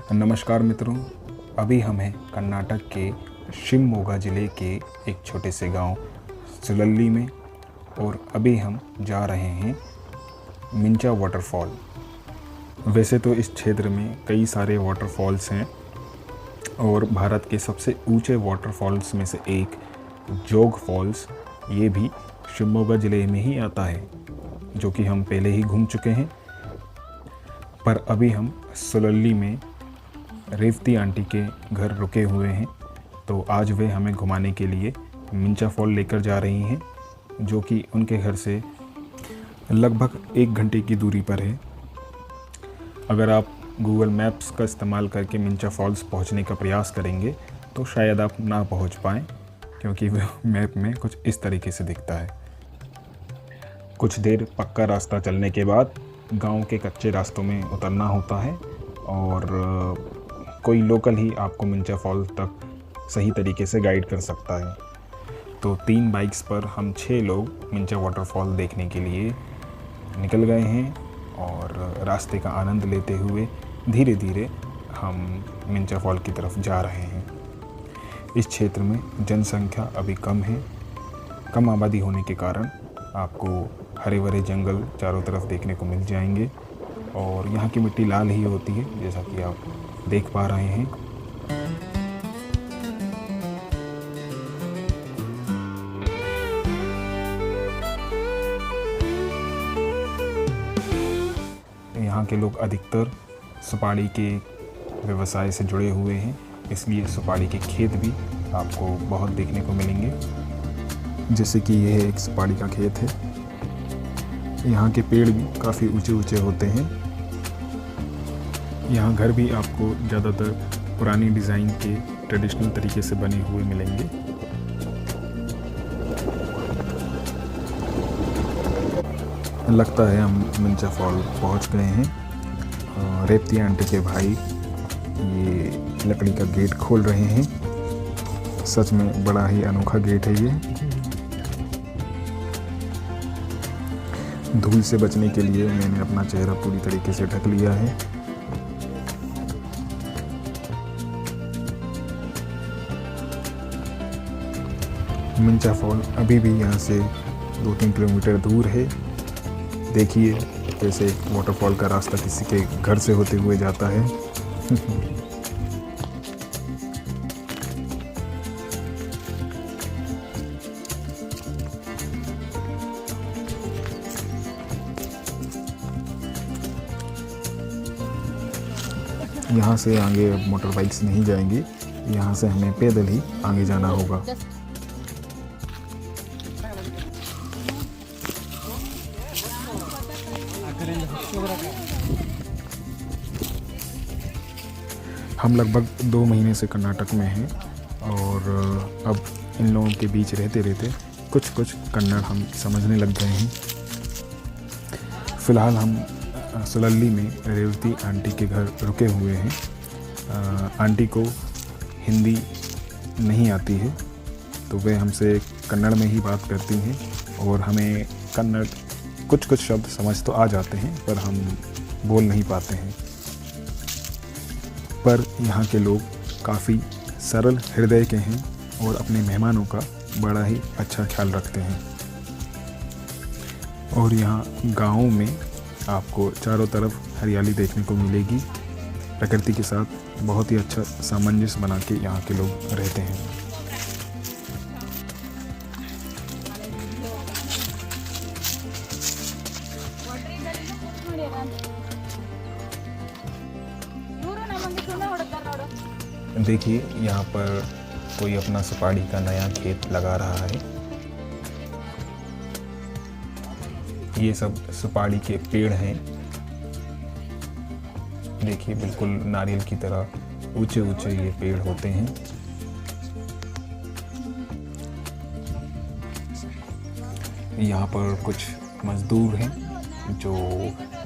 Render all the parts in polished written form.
नमस्कार मित्रों, अभी हम हैं कर्नाटक के शिवमोगा ज़िले के एक छोटे से गांव सुलल्ली में और अभी हम जा रहे हैं मिंचा वाटरफॉल। वैसे तो इस क्षेत्र में कई सारे वाटरफॉल्स हैं और भारत के सबसे ऊंचे वाटरफॉल्स में से एक जोग फॉल्स ये भी शिवमोगा ज़िले में ही आता है, जो कि हम पहले ही घूम चुके हैं। पर अभी हम सुलल्ली में रेवती आंटी के घर रुके हुए हैं, तो आज वे हमें घुमाने के लिए मिंचा फॉल लेकर जा रही हैं, जो कि उनके घर से लगभग 1 घंटे की दूरी पर है। अगर आप गूगल मैप्स का इस्तेमाल करके मिंचा फॉल्स पहुंचने का प्रयास करेंगे तो शायद आप ना पहुंच पाएँ, क्योंकि वह मैप में कुछ इस तरीके से दिखता है। कुछ देर पक्का रास्ता चलने के बाद गांव के कच्चे रास्तों में उतरना होता है और कोई लोकल ही आपको मिंचा फॉल तक सही तरीके से गाइड कर सकता है। तो 3 बाइक्स पर हम 6 लोग मिंचा वाटरफॉल देखने के लिए निकल गए हैं और रास्ते का आनंद लेते हुए धीरे धीरे हम मिंचा फॉल की तरफ जा रहे हैं। इस क्षेत्र में जनसंख्या अभी कम है। कम आबादी होने के कारण आपको हरे भरे जंगल चारों तरफ देखने को मिल जाएंगे और यहाँ की मिट्टी लाल ही होती है, जैसा कि आप देख पा रहे हैं। यहाँ के लोग अधिकतर सुपारी के व्यवसाय से जुड़े हुए हैं, इसलिए सुपारी के खेत भी आपको बहुत देखने को मिलेंगे। जैसे कि यह एक सुपारी का खेत है। यहाँ के पेड़ भी काफ़ी ऊंचे ऊंचे होते हैं। यहाँ घर भी आपको ज़्यादातर पुरानी डिज़ाइन के ट्रेडिशनल तरीके से बने हुए मिलेंगे। लगता है हम मिंचा फॉल पहुँच गए हैं। रेवती आंटी के भाई ये लकड़ी का गेट खोल रहे हैं। सच में बड़ा ही अनोखा गेट है ये। धूल से बचने के लिए मैंने अपना चेहरा पूरी तरीके से ढक लिया है। मिंचा फॉल अभी भी यहाँ से 2-3 किलोमीटर दूर है। देखिए कैसे वाटरफॉल का रास्ता किसी के घर से होते हुए जाता है। यहाँ से आगे अब मोटर बाइक्स नहीं जाएंगी, यहाँ से हमें पैदल ही आगे जाना होगा। हम लगभग 2 महीने से कर्नाटक में हैं और अब इन लोगों के बीच रहते रहते कुछ कन्नड़ हम समझने लग गए हैं। फ़िलहाल हम सुलल्ली में रेवती आंटी के घर रुके हुए हैं। आंटी को हिंदी नहीं आती है, तो वे हमसे कन्नड़ में ही बात करती हैं और हमें कन्नड़ कुछ शब्द समझ तो आ जाते हैं, पर हम बोल नहीं पाते हैं। पर यहाँ के लोग काफ़ी सरल हृदय के हैं और अपने मेहमानों का बड़ा ही अच्छा ख्याल रखते हैं। और यहाँ गाँव में आपको चारों तरफ हरियाली देखने को मिलेगी। प्रकृति के साथ बहुत ही अच्छा सामंजस्य बना के यहाँ के लोग रहते हैं। देखिए यहाँ पर कोई अपना सुपारी का नया खेत लगा रहा है। ये सब सुपारी के पेड़ हैं। देखिए बिल्कुल नारियल की तरह ऊंचे ऊंचे ये पेड़ होते हैं। यहाँ पर कुछ मजदूर हैं जो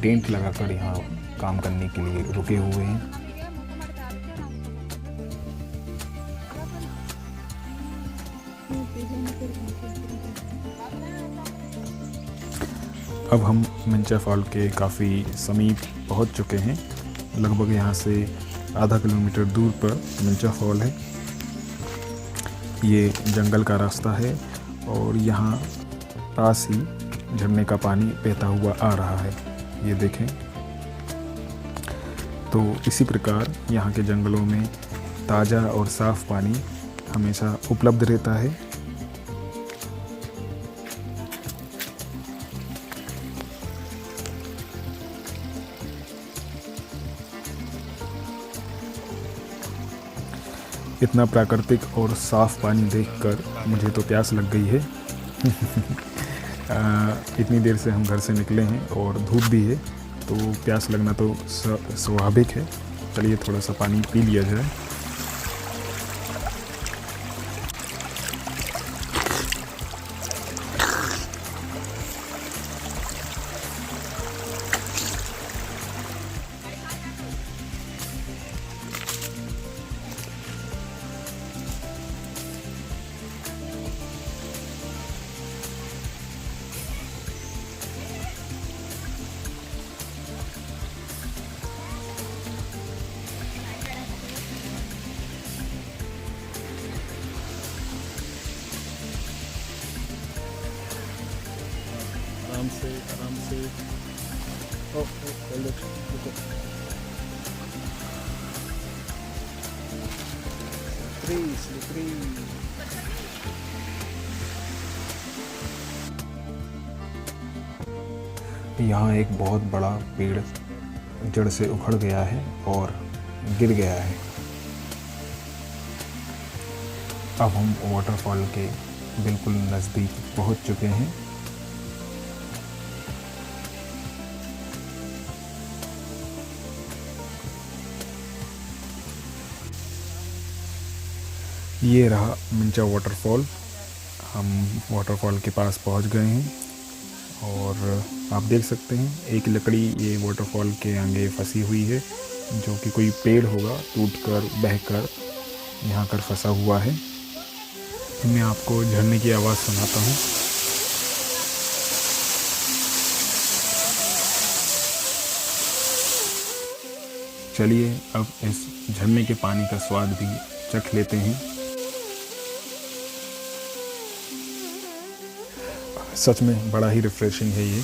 टेंट लगाकर यहाँ काम करने के लिए रुके हुए हैं। अब हम मिंचा फॉल के काफ़ी समीप पहुंच चुके हैं। लगभग यहाँ से आधा किलोमीटर दूर पर मिंचा फॉल है। ये जंगल का रास्ता है और यहाँ पास ही झरने का पानी बहता हुआ आ रहा है, ये देखें। तो इसी प्रकार यहाँ के जंगलों में ताज़ा और साफ़ पानी हमेशा उपलब्ध रहता है। इतना प्राकृतिक और साफ़ पानी देखकर मुझे तो प्यास लग गई है। इतनी देर से हम घर से निकले हैं और धूप भी है, तो प्यास लगना तो स्वाभाविक है। चलिए थोड़ा सा पानी पी लिया जाए। आराम से यहाँ एक बहुत बड़ा पेड़ जड़ से उखड़ गया है और गिर गया है। अब हम वाटरफॉल के बिल्कुल नज़दीक पहुँच चुके हैं। ये रहा मिंचा वाटरफॉल। हम वाटरफॉल के पास पहुंच गए हैं और आप देख सकते हैं एक लकड़ी ये वाटरफॉल के आगे फंसी हुई है, जो कि कोई पेड़ होगा टूटकर बहकर यहाँ कर फंसा हुआ है। मैं आपको झरने की आवाज़ सुनाता हूँ। चलिए अब इस झरने के पानी का स्वाद भी चख लेते हैं। सच में बड़ा ही रिफ्रेशिंग है ये।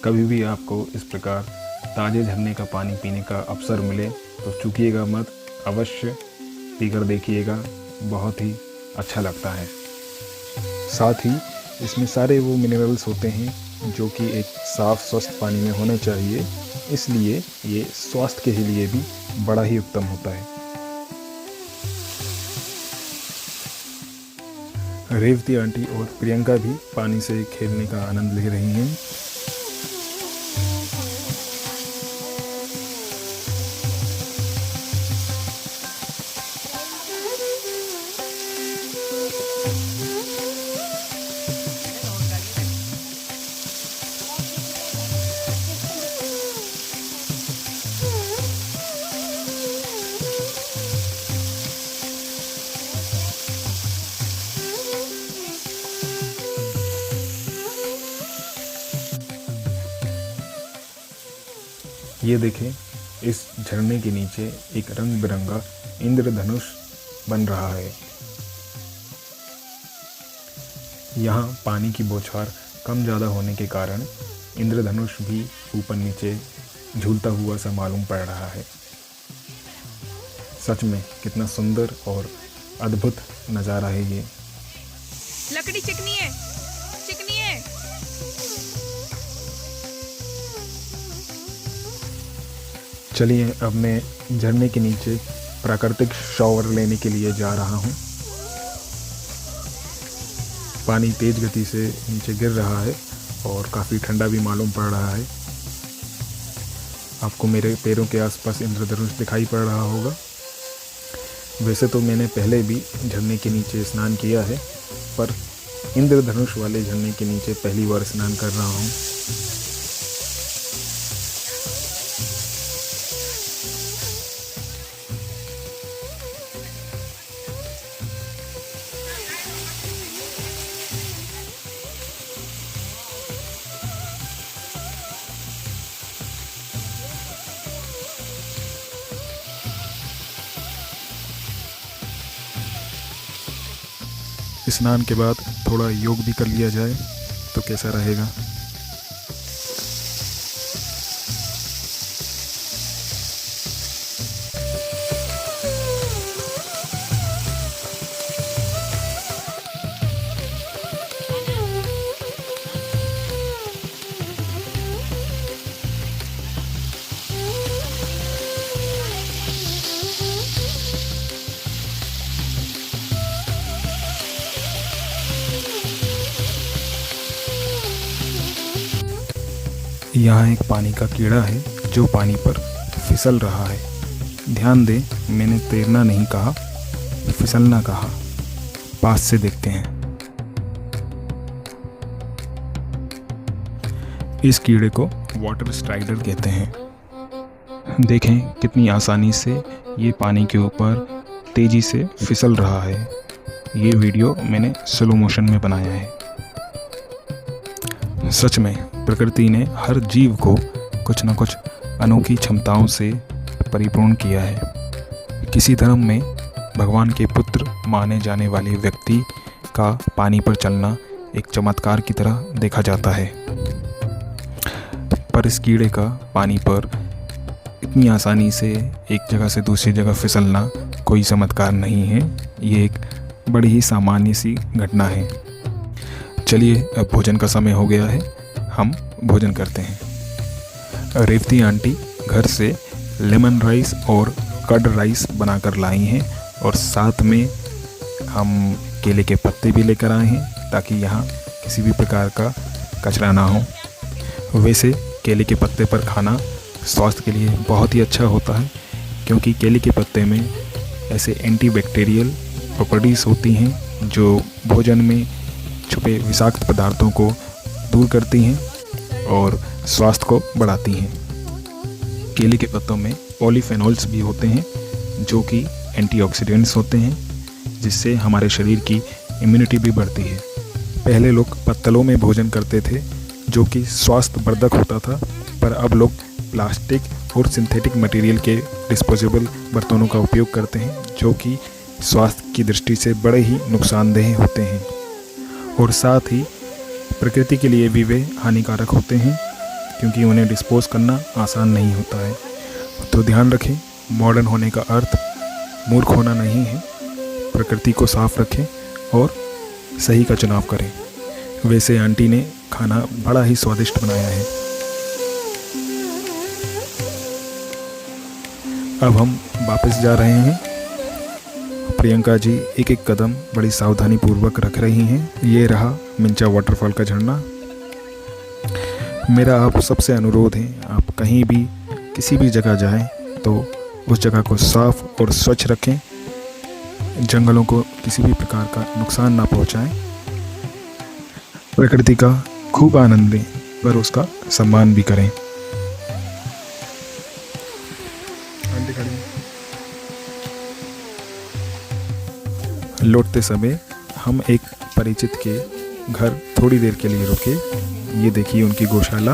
कभी भी आपको इस प्रकार ताज़े झरने का पानी पीने का अवसर मिले तो चूकिएगा मत, अवश्य पीकर देखिएगा, बहुत ही अच्छा लगता है। साथ ही इसमें सारे वो मिनरल्स होते हैं जो कि एक साफ़ स्वस्थ पानी में होना चाहिए, इसलिए ये स्वास्थ्य के लिए भी बड़ा ही उत्तम होता है। रेवती आंटी और प्रियंका भी पानी से खेलने का आनंद ले रही हैं। ये देखें, इस झरने के नीचे एक रंग बिरंगा इंद्रधनुष बन रहा है। यहाँ पानी की बौछार कम ज़्यादा होने के कारण इंद्रधनुष भी ऊपर नीचे झूलता हुआ सा मालूम पड़ रहा है। सच में कितना सुंदर और अद्भुत नज़ारा है ये। लकड़ी चिकनी है, चिकनी है। चलिए अब मैं झरने के नीचे प्राकृतिक शॉवर लेने के लिए जा रहा हूँ। पानी तेज गति से नीचे गिर रहा है और काफ़ी ठंडा भी मालूम पड़ रहा है। आपको मेरे पैरों के आसपास इंद्रधनुष दिखाई पड़ रहा होगा। वैसे तो मैंने पहले भी झरने के नीचे स्नान किया है, पर इंद्रधनुष वाले झरने के नीचे पहली बार स्नान कर रहा हूँ। स्नान के बाद थोड़ा योग भी कर लिया जाए तो कैसा रहेगा। यहाँ एक पानी का कीड़ा है जो पानी पर फिसल रहा है। ध्यान दे, मैंने तैरना नहीं कहा, फिसलना कहा। पास से देखते हैं। इस कीड़े को वाटर स्ट्राइडर कहते हैं। देखें कितनी आसानी से ये पानी के ऊपर तेजी से फिसल रहा है। ये वीडियो मैंने स्लो मोशन में बनाया है। सच में प्रकृति ने हर जीव को कुछ न कुछ अनोखी क्षमताओं से परिपूर्ण किया है। किसी धर्म में भगवान के पुत्र माने जाने वाले व्यक्ति का पानी पर चलना एक चमत्कार की तरह देखा जाता है, पर इस कीड़े का पानी पर इतनी आसानी से एक जगह से दूसरी जगह फिसलना कोई चमत्कार नहीं है। ये एक बड़ी ही सामान्य सी घटना है। चलिए अब भोजन का समय हो गया है, हम भोजन करते हैं। रेवती आंटी घर से लेमन राइस और कर्ड राइस बनाकर लाई हैं और साथ में हम केले के पत्ते भी लेकर आए हैं ताकि यहाँ किसी भी प्रकार का कचरा ना हो। वैसे केले के पत्ते पर खाना स्वास्थ्य के लिए बहुत ही अच्छा होता है, क्योंकि केले के पत्ते में ऐसे एंटीबैक्टीरियल प्रॉपर्टीज़ होती हैं जो भोजन में छुपे विषाक्त पदार्थों को दूर करती हैं और स्वास्थ्य को बढ़ाती हैं। केले के पत्तों में पॉलीफेनॉल्स भी होते हैं जो कि एंटीऑक्सीडेंट्स होते हैं, जिससे हमारे शरीर की इम्यूनिटी भी बढ़ती है। पहले लोग पत्तलों में भोजन करते थे जो कि स्वास्थ्यवर्धक होता था, पर अब लोग प्लास्टिक और सिंथेटिक मटेरियल के डिस्पोजेबल बर्तनों का उपयोग करते हैं जो कि स्वास्थ्य की दृष्टि से बड़े ही नुकसानदेह होते हैं और साथ ही प्रकृति के लिए भी वे हानिकारक होते हैं, क्योंकि उन्हें डिस्पोज करना आसान नहीं होता है। तो ध्यान रखें, मॉडर्न होने का अर्थ मूर्ख होना नहीं है। प्रकृति को साफ रखें और सही का चुनाव करें। वैसे आंटी ने खाना बड़ा ही स्वादिष्ट बनाया है। अब हम वापस जा रहे हैं। प्रियंका जी एक एक कदम बड़ी सावधानी पूर्वक रख रही हैं। ये रहा मिंचा वाटरफॉल का झरना। मेरा आप सबसे अनुरोध है, आप कहीं भी किसी भी जगह जाएं तो उस जगह को साफ और स्वच्छ रखें। जंगलों को किसी भी प्रकार का नुकसान ना पहुंचाएं। प्रकृति का खूब आनंद लें, पर उसका सम्मान भी करें। लौटते समय हम एक परिचित के घर थोड़ी देर के लिए रुके। ये देखिए उनकी गौशाला।